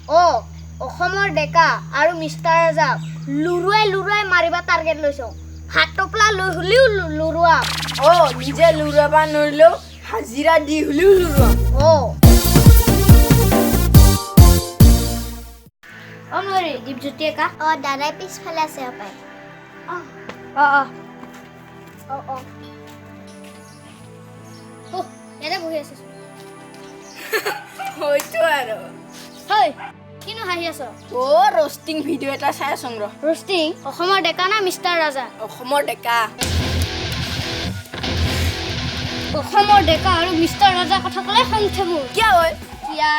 অসমৰ ডেকা আৰু মিষ্টাৰ ৰাজা লুৰুৱাই মাৰিবা টাৰ্গেট লৈছো হাত টপলা লৈ হলিও লুৰুৱা নিজে লুৰুৱাবা নৰিলেও হাজিৰা দি হলিও লুৰুৱা নৰি দীপজ্যোতি একা দাদাই পিছফালে আছে পাই ইয়াতে বহি আছো হয়তো আৰু হয় কিনো হাঁহি আছ ৰষ্টিং ভিডিঅ' এটা চাই আছো ৰ ৰোষ্টিং অসমৰ ডেকা না মিষ্টাৰ ৰাজা অসমৰ ডেকা অসমৰ ডেকা আৰু মিষ্টাৰ ৰাজা কথা ক'লে খং উঠে মোৰ কিয় হয় কিয়া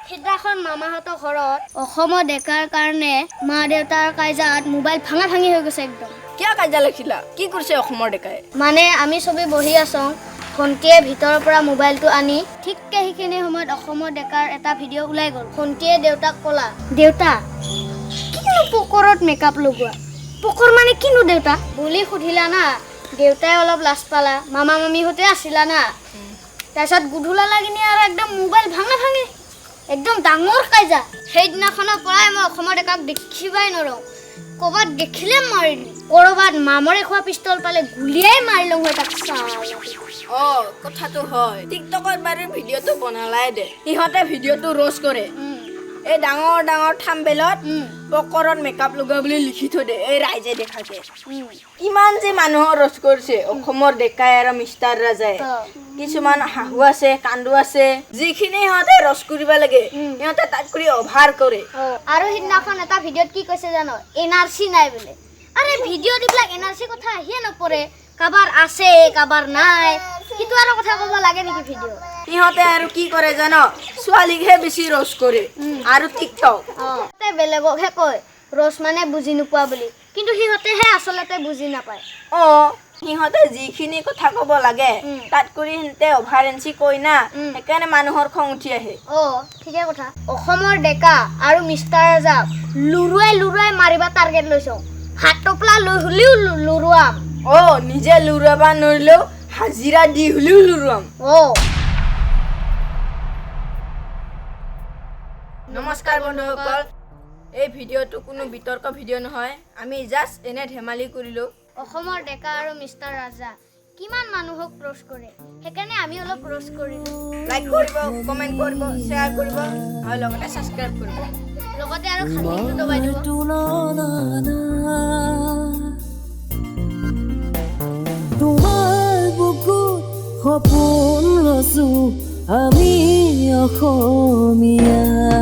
সিদিনাখন মামাহঁতৰ ঘৰত অসমৰ ডেকাৰ কাৰণে মা দেউতাৰ কাজিয়াত মোবাইল ভাঙি হৈ গৈছে একদম কিয় কাজিয়া লাগিছিলা কি কৰিছে অসমৰ ডেকাই মানে আমি চবেই বহি আছোঁ ভণ্টিয়ে ভিতৰৰ পৰা মোবাইলটো আনি ঠিককে সেইখিনি সময়ত অসমৰ ডেকাৰ এটা ভিডিঅ' ওলাই গ'ল ভণ্টিয়ে দেউতাক ক'লা দেউতা কিনো পকৰত মেকআপ লগোৱা পকৰ মানে কিনো দেউতা বুলি সুধিলা না দেউতাই অলপ লাজ পালা মামা মামীহঁতে আছিলা না তাৰপিছত গধূলা লাগিনি আৰু একদম মোবাইল ভাঙি একদম ডাঙৰ কাজিয়া সেইদিনাখনৰ পৰাই মই অসমৰ ডেকাক দেখিবাই নৰওঁ ক'ৰবাত দেখিলে মাৰি দিম ক'ৰবাত মামৰে খোৱা পিষ্টল পালে গুলিয়াই মাৰি লওঁ তাক কথাটো হয় টিকটকত বাৰু ভিডিঅ'টো বনালাই দে সিহঁতে ভিডিঅ'টো ৰ'ষ্ট কৰে এই ডাঙৰ থাম্বেলত পকৰত মেকআপ লগোৱা বুলি লিখি থৈ দে এই ৰাইজে দেখাকে কিমান যে মানুহৰ ৰ'ষ্ট কৰিছে অসমৰ ডেকাই আৰু মিষ্টাৰ ৰাজাই কিছুমান হাহু আছে কান্দু আছে যিখিনি সিহঁতে ৰ'ষ্ট কৰিব লাগে সিহঁতে তাত কৰি অভাৰ কৰে আৰু সিদিনাখন এটা ভিডিঅ'ত কি কৈছে জানো এনআৰচি নাই বোলে আৰে ভিডিঅ' দিবিলাক এনআৰচি কথা আহিয়ে নপৰে কাবাৰ আছে কাবাৰ নাই কিন্তু আৰু কথা ক'ব লাগে নেকি ভিডিঅ' সিহঁতে আৰু কি কৰে জানো ছোৱালীকহে বেছি ৰ'ষ্ট কৰে আৰু টিকটক বেলেগকহে কয় ৰ'ষ্ট মানে বুজি নোপোৱা বুলি কিন্তু সিহঁতেহে আচলতে বুজি নাপায় সিহঁতে যিখিনি কথা ক'ব লাগে তাত কৰি সিহঁতে অভাৰেঞ্চি কয় না সেইকাৰণে মানুহৰ খং উঠি আহে ঠিকে কথা অসমৰ ডেকা আৰু মিষ্টাৰ ৰাজা লুৰুৱাই মাৰিবা টাৰ্গেট লৈছো হাত টপলা লৈ হলিও লুৰুৱাম নিজে লুৰুৱাবা নৰিলেও হাজিৰা দি হলিও লুৰুৱাম নমস্কাৰ বন্ধুসকল এই ভিডিঅ'টো কোনো বিতৰ্ক ভিডিঅ' নহয় আমি জাষ্ট এনে ধেমালি কৰিলোঁ অসমৰ ডেকা আৰু মিষ্টাৰ ৰাজা কিমান মানুহক ৰ'ষ্ট কৰে সেইকাৰণে আমি অলপ ৰ'ষ্ট কৰিলোঁ লাইক কৰিব কমেণ্ট কৰিব শ্বেয়াৰ কৰিব আৰু লগতে ছাবস্ক্ৰাইব কৰিব লগতে আৰু খালীটো দবাই দিব তোমাৰ বুকুত সপোন ৰচো আমি অসমীয়া